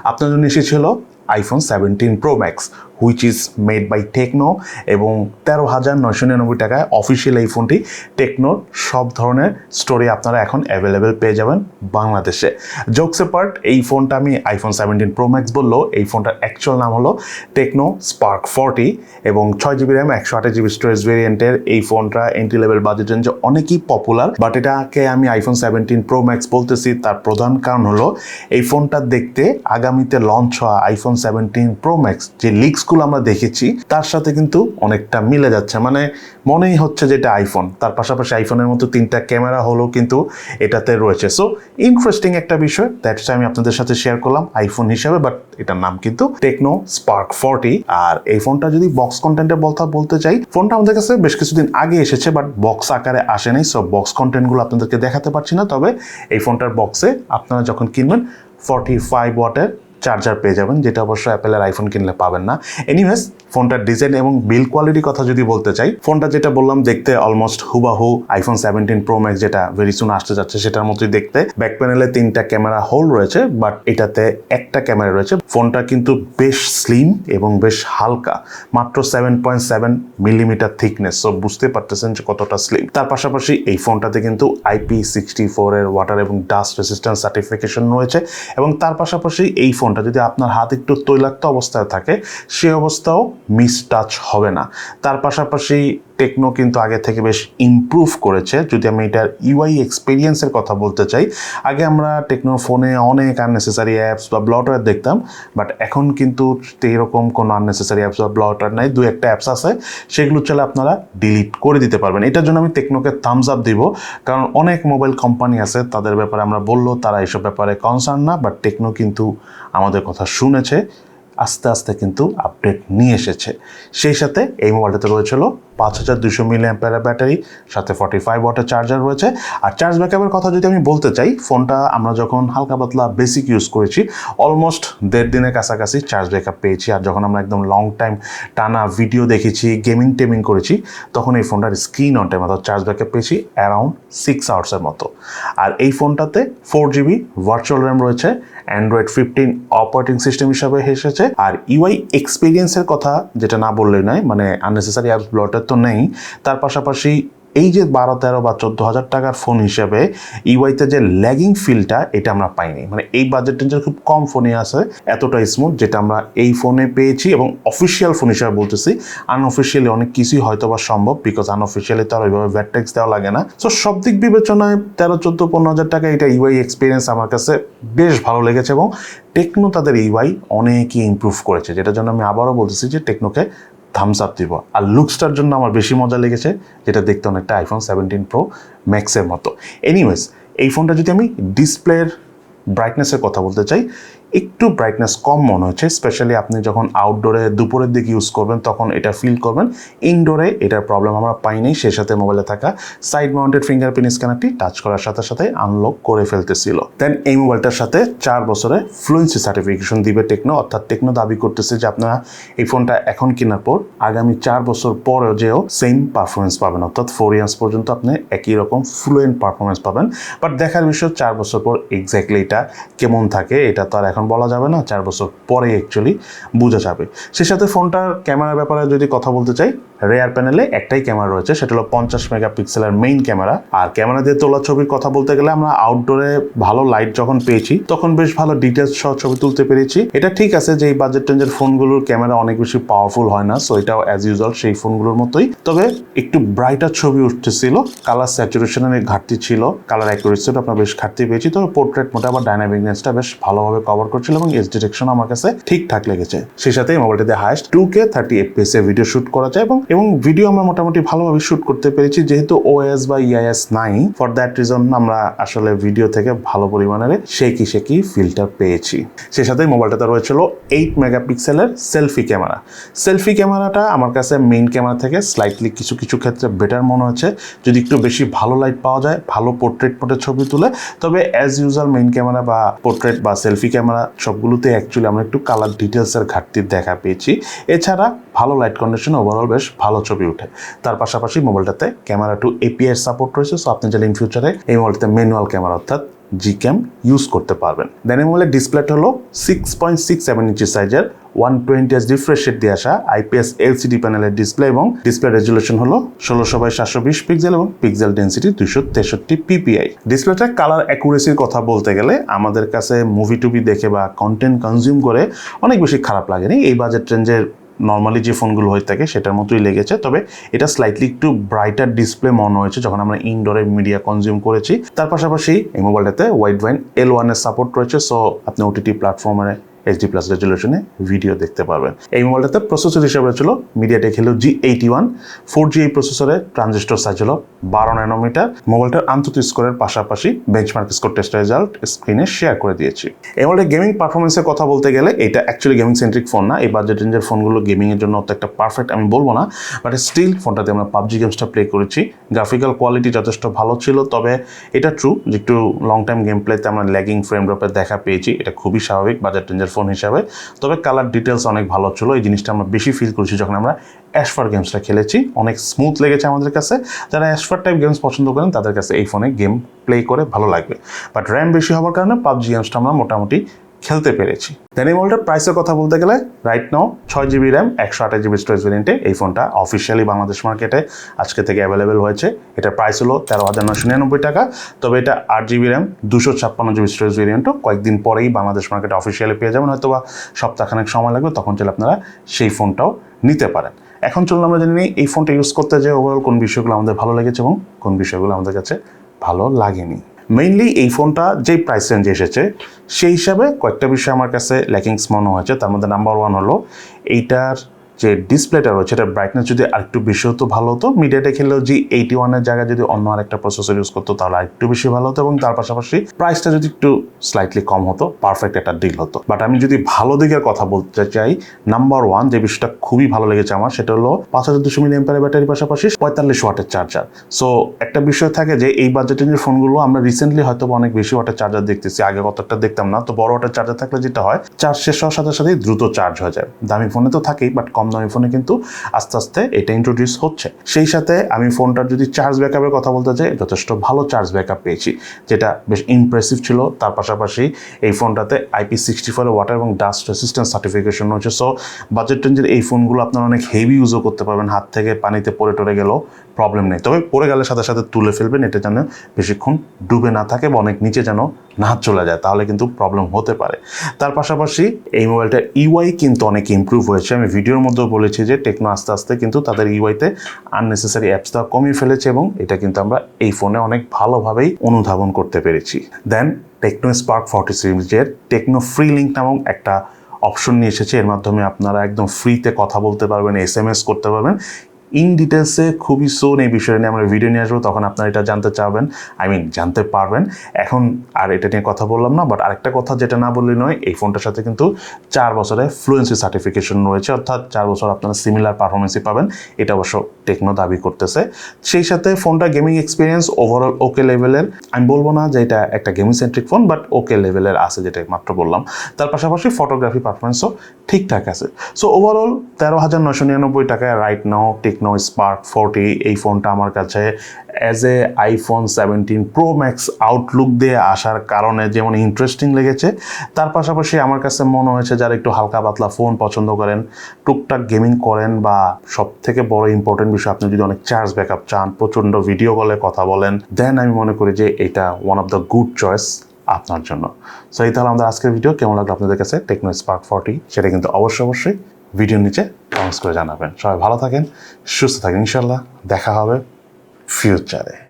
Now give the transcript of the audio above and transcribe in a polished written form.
আপনার জন্য এসেছিল iPhone 17 Pro Max which is made by Tecno এবং 13,999 টাকায় অফিসিয়াল এই ফোনটি টেকনোর সব ধরনের স্টোরি আপনারা এখন অ্যাভেলেবেল পেয়ে যাবেন বাংলাদেশে। জোকস অ্যাপার্ট, এই ফোনটা আমি আইফোন 17 Pro Max বললেও এই ফোনটার অ্যাকচুয়াল নাম হলো টেকনো স্পার্ক 40 এবং 6GB র্যাম 128GB স্টোরেজ ভেরিয়েন্টের এই ফোনটা এন্ট্রি লেভেল বাজেট রেঞ্জে অনেকই পপুলার। বাট এটাকে আমি আইফোন 17 Pro Max বলতেছি তার প্রধান কারণ হলো এই ফোনটা দেখতে আগামীতে লঞ্চ হওয়া আইফোন 17 Pro Max যে লিক্সগুলো আমরা দেখেছি তার সাথে কিন্তু অনেকটা মিলে যাচ্ছে, মানে মনেই হচ্ছে যে এটা আইফোন। তার পাশাপাশি আইফোনের মতো 3টা ক্যামেরা হলো কিন্তু এটাতে রয়েছে। সো ইন্টারেস্টিং একটা বিষয়, দ্যাটস আমি আপনাদের সাথে শেয়ার করলাম আইফোন হিসাবে, বাট এটার নাম কিন্তু টেকনো স্পার্ক 40। আর এই ফোনটা যদি বক্স কন্টেন্টের বলতে চাই, ফোনটা আমাদের কাছে বেশ কিছুদিন আগে এসেছে বাট বক্স আকারে আসেনি। সো বক্স কন্টেন্টগুলো আপনাদেরকে দেখাতে পারছি না, তবে এই ফোনটার বক্সে আপনারা যখন কিনবেন 45 ওয়াটের চার্জার পেয়ে যাবেন, যেটা অবশ্য অ্যাপেলের আইফোন কিনলে পাবেন না। এনিওয়েজ, ফোনটার ডিজাইন এবং বিল্ড কোয়ালিটির কথা যদি বলতে চাই, ফোনটা যেটা বললাম দেখতে অলমোস্ট হুবাহু আইফোন 17 Pro Max যেটা ভেরি সুন আসতে যাচ্ছে সেটার মতোই দেখতে। ব্যাক প্যানেলে 3টা ক্যামেরা হোল রয়েছে বাট এটাতে একটা ক্যামেরা রয়েছে। ফোনটা কিন্তু বেশ স্লিম এবং বেশ হালকা, মাত্র 7.7 মিলিমিটার থিকনেস। সো বুঝতে পারতেছেন যে কতটা স্লিম। তার পাশাপাশি এই ফোনটাতে কিন্তু IP64 এর ওয়াটার এবং ডাস্ট রেসিস্ট্যান্স সার্টিফিকেশন রয়েছে এবং তার পাশাপাশি এই ফোনটা যদি আপনার হাত একটু তৈলাক্ত অবস্থায় থাকে সে অবস্থাও মিস টাচ হবে না। তার পাশাপাশি টেকনো কিন্তু আগে থেকে বেশ ইমপ্রুভ করেছে। যদি আমি এটার ইউআই এক্সপিরিয়েন্সের কথা বলতে চাই, আগে আমরা টেকনোর ফোনে অনেক আননেসেসারি অ্যাপস বা ব্লটার দেখতাম, বাট এখন কিন্তু এইরকম কোনো আননেসেসারি অ্যাপস বা ব্লটার নাই। 2-1টা অ্যাপস আছে, সেগুলো চলে আপনারা ডিলিট করে দিতে পারবেন। এটার জন্য আমি টেকনোকে থামস আপ দিব, কারণ অনেক মোবাইল কোম্পানি আছে তাদের ব্যাপারে আমরা বললেও তারা এইসব ব্যাপারে কনসার্ন না, বাট টেকনো কিন্তু আমাদের কথা শুনেছে, আস্তে আস্তে কিন্তু আপডেট নিয়ে এসেছে। সেই সাথে এই মোবাইলটাতে রয়েছিল 5200 mAh ব্যাটারি, সাথে 45 ওয়াটের চার্জার রয়েছে। আর চার্জ ব্যাকআপের কথা যদি আমি বলতে চাই, ফোনটা আমরা যখন হালকা পাতলা বেসিক ইউজ করেছি অলমোস্ট 1.5 দিনের কাছাকাছি চার্জ ব্যাকআপ পেয়েছি। আর যখন আমরা একদম লং টাইম টানা ভিডিও দেখেছি, টেমিং করেছি, তখন এই ফোনটার স্ক্রিন অন টাইম অর্থাৎ চার্জ ব্যাকআপ পেয়েছি অ্যারাউন্ড 6 আওয়ার্সের মতো। আর এই ফোনটাতে 4GB ভার্চুয়াল র্যাম রয়েছে, অ্যান্ড্রয়েড 15 অপারেটিং সিস্টেম হিসাবে এসেছে। আর ইউআই এক্সপিরিয়েন্সের কথা যেটা না বললেই নয়, মানে আননেসেসারি অ্যাপস ব্লটার তো নেই। তার পাশাপাশি এই যে 12-13 বা 14,000 টাকার ফোন হিসেবে ইউআইতে যে ল্যাগিং ফিলটা এটা আমরা পাইনি। মানে এই বাজেট রেঞ্জের খুব কম ফোনে আছে এতটা স্মুথ যেটা আমরা এই ফোনে পেয়েছি। এবং অফিসিয়াল ফোন হিসাবে বলতেছি, আনঅফিসিয়ালি অনেক কিছুই হয়তো বা সম্ভব, বিকজ আনঅফিসিয়ালি তো আর ওইভাবে ভ্যাট ট্যাক্স দেওয়া লাগে না। সো সব দিক বিবেচনায় 13-14-15,000 টাকা এটা ইউআই এক্সপিরিয়েন্স আমার কাছে বেশ ভালো লেগেছে এবং টেকনো তাদের ইউআই অনেকই ইমপ্রুভ করেছে, যেটার জন্য আমি আবারও বলতেছি যে টেকনোকে থামস আপ দিব। আর লুকসটার জন্য আমার বেশি মজা লেগেছে, যেটা দেখতে অনেকটা আইফোন 17 Pro Max এর মতো। এনিওয়েজ, এই ফোনটা যদি আমি ডিসপ্লের ব্রাইটনেসের কথা বলতে চাই, একটু ব্রাইটনেস কম মনে হচ্ছে, স্পেশালি আপনি যখন আউটডোরে দুপুরের দিকে ইউজ করবেন তখন এটা ফিল করবেন। ইনডোরে এটার প্রবলেম আমরা পাইনি। সেই সাথে মোবাইলে থাকা সাইড মাউন্টেড ফিঙ্গারপ্রিন্ট স্ক্যানারটি টাচ করার সাথে সাথে আনলক করে ফেলতেছিল। দেন এই মোবাইলটার সাথে 4 বছরের ফ্লুয়েন্সি সার্টিফিকেশন দিবে টেকনো, অর্থাৎ টেকনো দাবি করতেছে যে আপনারা এই ফোনটা এখন কেনার পর আগামী 4 বছর পরেও যেও সেম পারফরমেন্স পাবেন, অর্থাৎ 4 ইয়ার্স পর্যন্ত আপনি একই রকম ফ্লুয়েন্ট পারফরমেন্স পাবেন। বাট দেখার বিষয় 4 বছর পর এক্স্যাক্টলি এটা কেমন থাকে এটা তো আর এখন বলা যাবে না, 4 বছর পরে অ্যাকচুয়ালি বোঝা যাবে। সেই সাথে ফোনটার ক্যামেরার ব্যাপারে যদি কথা বলতে চাই, রেয়ার প্যানেলে একটাই ক্যামেরা রয়েছে, সেটা হলো 50 মেগাপিক্সেলের মেইন ক্যামেরা। আর ক্যামেরা দিয়ে তোলা ছবির কথা বলতে গেলে আমরা আউটডোরে ভালো লাইট যখন পেয়েছি তখন বেশ ভালো ডিটেলস সহ ছবি তুলতে পেরেছি। এটা ঠিক আছে যে এই বাজেট রেঞ্জের ফোনগুলোর ক্যামেরা অনেক বেশি পাওয়ারফুল হয় না, সো এটাও অ্যাজ ইউজুয়াল সেই ফোনগুলোর মতোই। তবে একটু ব্রাইটার ছবি উঠতেছিল, কালার স্যাচুরেশনের ঘাটতি ছিল, কালার অ্যাকুরেসিটা আপনার বেশ ঘাটতি পেয়েছি। তবে পোর্ট্রেট মোড আবার ডাইনামিক রেঞ্জটা বেশ ভালোভাবে কভার করছিল এবং এজ ডিটেকশন আমার কাছে ঠিকঠাক লেগেছে। সেই সাথে মোবাইলটিতে হাইয়েস্ট 2K 30 FPS এ ভিডিও শুট করা যায় এবং ভিডিও আমরা মোটামুটি ভালোভাবে শুট করতে পেরেছি, যেহেতু ওএস বা ইআইএস নাই। ফর দ্যাট রিজন আমরা আসলে ভিডিও থেকে ভালো পরিমাণের শেকি ফিল্টার পেয়েছি। সেই সাথে মোবাইলটাতে রয়েছিল 8 মেগাপিক্সেলের সেলফি ক্যামেরা। সেলফি ক্যামেরাটা আমার কাছে মেইন ক্যামেরা থেকে স্লাইটলি কিছু ক্ষেত্রে বেটার মনে হচ্ছে। যদি একটু বেশি ভালো লাইট পাওয়া যায়, ভালো পোর্ট্রেট মোডে ছবি তুলে, তবে অ্যাজ ইউজুয়াল মেইন ক্যামেরা বা পোর্ট্রেট বা সেলফি ক্যামেরা সবগুলোতে অ্যাকচুয়ালি আমরা একটু কালার ডিটেলসের ঘাটতি দেখা পেয়েছি। এছাড়া ভালো লাইট কন্ডিশন, ওভারঅল বেশ ভালো ছবি ওঠে। তার পাশাপাশি মোবাইলটাতে ক্যামেরা টু এপিআই সাপোর্ট রয়েছে, সো আপনি চাইলে ইন ফিউচারে এই মোবাইলটাতে ম্যানুয়াল ক্যামেরা অর্থাৎ জিক্যাম ইউজ করতে পারবেন। দেন এই মোবাইলের ডিসপ্লেটা হলো 6.67 ইঞ্চি সাইজের 120 রিফ্রেশ রেট দিয়ে আসা IPS LCD প্যানেলের ডিসপ্লে এবং ডিসপ্লে রেজুলেশন হলো 16x720 পিক্সেল এবং পিক্সেল ডেন্সিটি 263 ppi। ডিসপ্লেটার কালার অ্যাকুরেসির কথা বলতে গেলে আমাদের কাছে মুভি টুভি দেখে বা কন্টেন্ট কনজিউম করে অনেক বেশি খারাপ লাগেনি। এই বাজেট রেঞ্জের নর্মালি যে ফোনগুলো হয়ে থাকে সেটার মতোই লেগেছে, তবে এটা স্লাইটলি একটু ব্রাইটার ডিসপ্লে মনে হয়েছে যখন আমরা ইনডোরে মিডিয়া কনজিউম করেছি। তার পাশাপাশি এই মোবাইলটাতে ওয়াইড ব্যান্ড L1 এর সাপোর্ট রয়েছে, সো আপনি OTT প্ল্যাটফর্মে HD+ রেজুলেশনে ভিডিও দেখতে পারবেন। এই মোবাইলটাতে প্রসেসর হিসেবে ছিল মিডিয়াটেক Helio G81 4G। এই প্রসেসরের ট্রানজিস্টর সাইজ হলো 12 ন্যানোমিটার। মোবাইলটার আন্তর্জাতিক স্কোরের পাশাপাশি বেঞ্চমার্ক স্কোর টেস্ট রেজাল্ট স্ক্রিনে শেয়ার করে দিয়েছি। এই মোবাইলের গেমিং পারফরমেন্সের কথা বলতে গেলে এটা অ্যাকচুয়ালি গেমিং সেন্ট্রিক ফোন না। এই বাজেট রেঞ্জের ফোনগুলো গেমিংয়ের জন্য অত একটা পারফেক্ট আমি বলবো না, বাট স্টিল ফোনটাতে আমরা PUBG গেমসটা প্লে করেছি। গ্রাফিক্যাল কোয়ালিটি যথেষ্ট ভালো ছিল, তবে এটা ট্রু যে একটু লং টাইম গেম প্লেতে আমরা ল্যাগিং ফ্রেম ড্রপের দেখা পেয়েছি। এটা খুবই স্বাভাবিক বাজেট রেঞ্জের ফোন হিসাবে। তবে কালার ডিটেলস অনেক ভালো ছিল, এই জিনিসটা আমরা বেশি ফিল করেছি যখন আমরা অ্যাশফার গেমসটা খেলেছি। অনেক স্মুথ লেগেছে আমাদের কাছে। যারা অ্যাশফার টাইপ গেমস পছন্দ করেন তাদের কাছে এই ফোনে গেম প্লে করে ভালো লাগবে, বাট র্যাম বেশি হওয়ার কারণে PUBG গেমসটা আমরা মোটামুটি খেলতে পেরেছি। দেন এই মোবাইলটার প্রাইসের কথা বলতে গেলে right now 6GB RAM 128GB storage ভেরিয়েন্টে এই ফোনটা অফিসিয়ালি বাংলাদেশ মার্কেটে আজকে থেকে অ্যাভেলেবেল হয়েছে। এটার প্রাইস হলো 13,999 টাকা, তবে এটা 8GB র্যাম 256GB স্টোরেজ ভেরিয়েন্টও কয়েকদিন পরেই বাংলাদেশ মার্কেটে অফিসিয়ালি পেয়ে যাবেন, হয়তো বা সপ্তাহখানেক সময় লাগবে, তখন চাইলে আপনারা সেই ফোনটাও নিতে পারেন। এখন চলুন আমরা জেনে নিই এই ফোনটা ইউজ করতে যে ওভারঅল কোন বিষয়গুলো আমাদের ভালো লেগেছে এবং কোন বিষয়গুলো আমাদের কাছে ভালো লাগেনি। মেইনলি এই ফোনটা যেই প্রাইস রেঞ্জে এসেছে সেই হিসাবে কয়েকটা বিষয় আমার কাছে ল্যাকিংস মনে হয়েছে। তার মধ্যে নাম্বার 1 হলো এইটার যে ডিসপ্লেটা রয়েছে এটার ব্রাইটনেস যদি আরেকটু বেশি হতো ভালো হতো। মিডিয়াটেক Helio G81 এর জায়গায় যদি অন্য আরেকটা প্রসেসর ইউজ করতো তাহলে আরেকটু বেশি ভালো হতো, এবং তার পাশাপাশি প্রাইসটা যদি একটু স্লাইটলি কম হতো পারফেক্ট একটা ডিল হতো। বাট আমি যদি ভালো দিকের কথা বলতে চাই, নাম্বার 1 যে বিষয়টা খুবই ভালো লেগেছে আমার সেটা হলো 5200 mAh ব্যাটারির পাশাপাশি 45 ওয়াটের চার্জার। সো একটা বিষয় থাকে যে এই বাজেটের যে ফোনগুলো আমরা রিসেন্টলি হয়তো অনেক বেশি ওয়াটের চার্জার দেখতেছি, আগে কতটা দেখতাম না। তো বড় ওয়াটের চার্জার থাকলে যেটা হয় চার্জ শেষ হওয়ার সাথে সাথেই দ্রুত চার্জ হয়ে যায়। দামি ফোনে তো থাকেই, বাট কম দামি ফোনে কিন্তু আস্তে আস্তে এটা ইন্ট্রোডিউস হচ্ছে। সেই সাথে আমি ফোনটার যদি চার্জ ব্যাকআপের কথা বলতে চাই, যথেষ্ট ভালো চার্জ ব্যাকআপ পেয়েছি, যেটা বেশ ইমপ্রেসিভ ছিল। তার পাশাপাশি এই ফোনটাতে IP64 ওয়াটার এবং ডাস্ট রেসিস্ট্যান্স সার্টিফিকেশন রয়েছে। সো বাজেট রেঞ্জের এই ফোনগুলো আপনারা অনেক হেভি ইউজও করতে পারবেন, হাত থেকে পানিতে পড়ে টরে গেলেও প্রবলেম নেই। তবে পড়ে গেলে সাথে সাথে তুলে ফেলবেন, এটা যেন বেশিক্ষণ ডুবে না থাকে বা অনেক নিচে যেন না চলে যায়, তাহলে কিন্তু প্রবলেম হতে পারে। তার পাশাপাশি এই মোবাইলটার ইউআই কিন্তু অনেক ইমপ্রুভ হয়েছে। আমি ভিডিওর মধ্যেও বলেছি যে টেকনো আস্তে আস্তে কিন্তু তাদের ইউআইতে আননেসেসারি অ্যাপসটা কমিয়ে ফেলেছে, এবং এটা কিন্তু আমরা এই ফোনে অনেক ভালোভাবেই অনুধাবন করতে পেরেছি। দেন টেকনো স্পার্ক 40 সিরিজের টেকনো ফ্রি লিঙ্ক নামক একটা অপশন নিয়ে এসেছে। এর মাধ্যমে আপনারা একদম ফ্রিতে কথা বলতে পারবেন, SMS করতে পারবেন। ইন ডিটেলসে খুবই সোন এই বিষয় নিয়ে আমরা ভিডিও নিয়ে আসবো, তখন আপনারা এটা জানতে চাবেন, জানতে পারবেন। এখন আর এটা নিয়ে কথা বললাম না, বাট আরেকটা কথা যেটা না বললেই নয়, এই ফোনটার সাথে কিন্তু 4 বছরের ফ্লুয়েন্সি সার্টিফিকেশন রয়েছে, অর্থাৎ 4 বছর আপনারা সিমিলার পারফরমেন্সই পাবেন। এটা অবশ্য টেকনো দাবি করতেছে। সেই সাথে ফোনটা গেমিং এক্সপিরিয়েন্স ওভারঅল ওকে লেভেলের। আমি বলবো না যে এটা একটা গেমিং সেন্ট্রিক ফোন, বাট ওকে লেভেলের আছে, যেটা মাত্র বললাম। তার পাশাপাশি ফটোগ্রাফি পারফরমেন্সও ঠিকঠাক আছে। সো ওভারঅল 13,999 টাকায় রাইট নাও টেকনো স্পার্ক 40 এই ফোনটা আমার কাছে as a iPhone 17 Pro Max Outlook দিয়ে আসার কারণে যেমন ইন্টারেস্টিং লেগেছে, তার পাশাপাশি আমার কাছে মনে হয়েছে যারা একটু হালকা পাতলা ফোন পছন্দ করেন, টুকটাক গেমিং করেন, বা সব থেকে বড় ইম্পর্টেন্ট বিষয় আপনি যদি অনেক চার্জ ব্যাকআপ চান, প্রচণ্ড ভিডিও কলে কথা বলেন, দেন আমি মনে করি যে এটা one of the good choice আপনার জন্য। সো এই তাহলে আমাদের আজকের ভিডিও কেমন লাগলো আপনাদের কাছে টেকনো স্পার্ক 40, সেটা কিন্তু অবশ্যই ভিডিওর নিচে কমেন্টস করে জানাবেন। সবাই ভালো থাকেন, সুস্থ থাকেন, ইনশাল্লাহ দেখা হবে ফিউচারে।